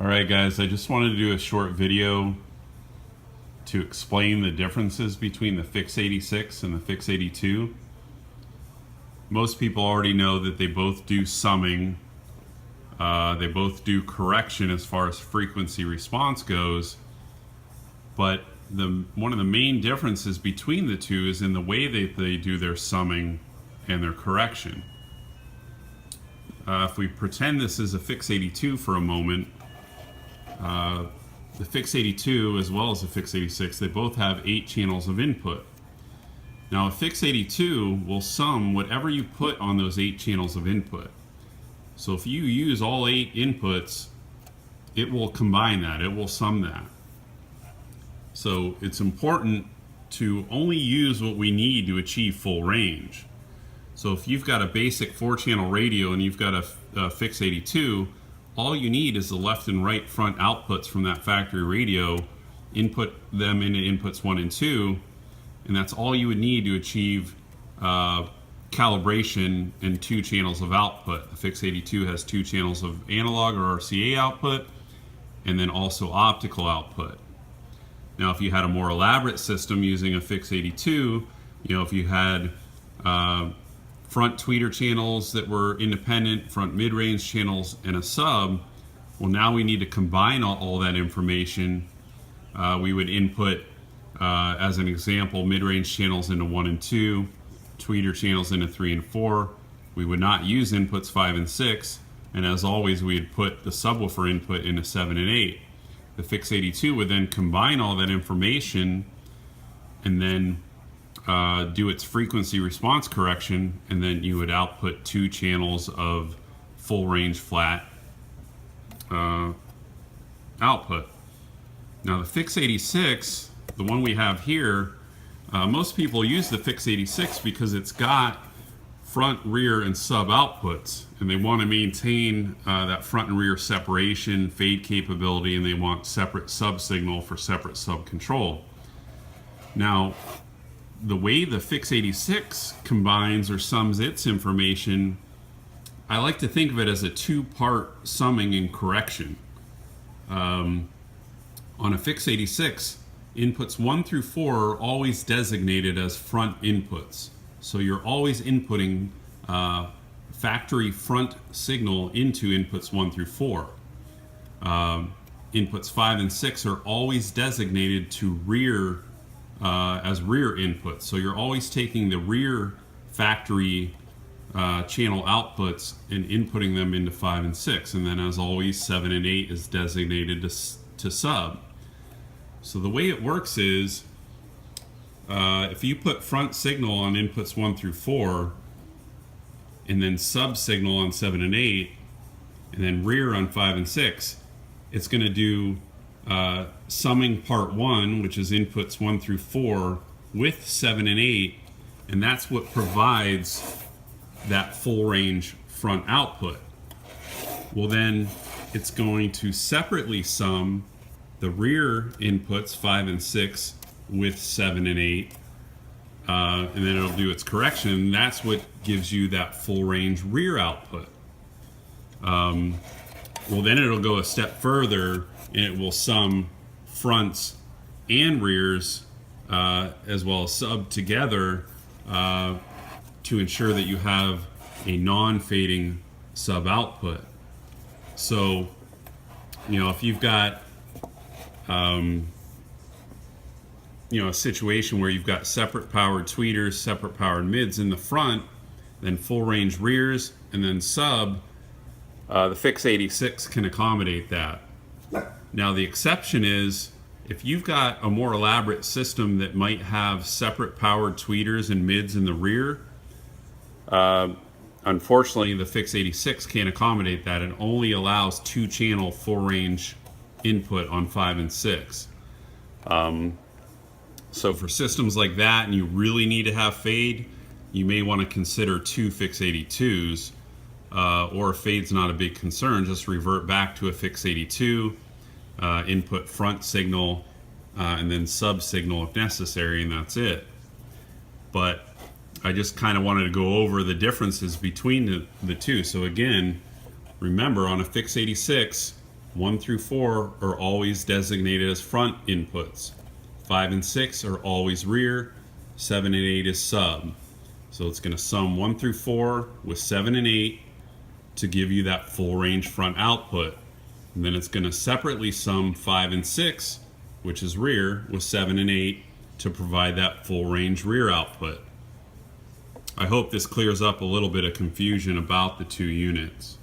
Alright guys, I just wanted to do a short video to explain the differences between the FiX 86 and the FiX 82. Most people already know that they both do summing, they both do correction as far as frequency response goes, but one of the main differences between the two is in the way that they do their summing and their correction. If we pretend this is a FiX 82 for a moment, the FiX 82 as well as the FiX 86, they both have 8 channels of input. Now a FiX 82 will sum whatever you put on those 8 channels of input. So if you use all 8 inputs, it will combine that, it will sum that. So it's important to only use what we need to achieve full range. So if you've got a basic 4-channel radio and you've got a FiX 82, all you need is the left and right front outputs from that factory radio, input them into inputs 1 and 2, and that's all you would need to achieve calibration and 2 channels of output. The FiX 82 has 2 channels of analog or RCA output, and then also optical output. Now if you had a more elaborate system using a FiX 82, if you had front tweeter channels that were independent, front mid-range channels, and a sub, well, now we need to combine all that information. We would input, as an example, mid-range channels into 1 and 2, tweeter channels into 3 and 4. We would not use inputs 5 and 6, and as always, we'd put the subwoofer input into 7 and 8. The FiX 82 would then combine all that information and then do its frequency response correction, and then you would output 2 channels of full range flat output. Now the FiX 86, the one we have here, most people use the FiX 86 because it's got front, rear, and sub outputs, and they want to maintain that front and rear separation, fade capability, and they want separate sub signal for separate sub control. Now the way the FiX 86 combines or sums its information, I like to think of it as a 2-part summing and correction. On a FiX 86, inputs 1 through 4 are always designated as front inputs. So you're always inputting factory front signal into inputs 1 through 4. Inputs 5 and 6 are always designated to rear as rear inputs. So you're always taking the rear factory channel outputs and inputting them into 5 and 6. And then as always, 7 and 8 is designated to sub. So the way it works is, if you put front signal on inputs 1 through 4, and then sub signal on 7 and 8, and then rear on 5 and 6, it's going to do summing part 1, which is inputs 1 through 4, with 7 and 8, and that's what provides that full range front output. Well, then it's going to separately sum the rear inputs 5 and 6 with 7 and 8, and then it'll do its correction, and that's what gives you that full range rear output. Well, then it'll go a step further and it will sum fronts and rears as well as sub together to ensure that you have a non-fading sub output. So, if you've got a situation where you've got separate powered tweeters, separate powered mids in the front, then full range rears, and then sub, the FiX 86 can accommodate that. Now the exception is if you've got a more elaborate system that might have separate powered tweeters and mids in the rear, unfortunately the FiX 86 can't accommodate that. It only allows 2-channel full range input on 5 and 6. So for systems like that and you really need to have fade, you may want to consider 2 FiX 82s, or if fade's not a big concern, just revert back to a FiX 82, input front signal, and then sub signal if necessary, and that's it. But I just kind of wanted to go over the differences between the two. So again, remember on a FiX 86, 1 through 4 are always designated as front inputs. 5 and 6 are always rear. 7 and 8 is sub. So it's going to sum 1 through 4 with 7 and 8 to give you that full range front output. And then it's going to separately sum 5 and 6, which is rear, with 7 and 8 to provide that full range rear output. I hope this clears up a little bit of confusion about the two units.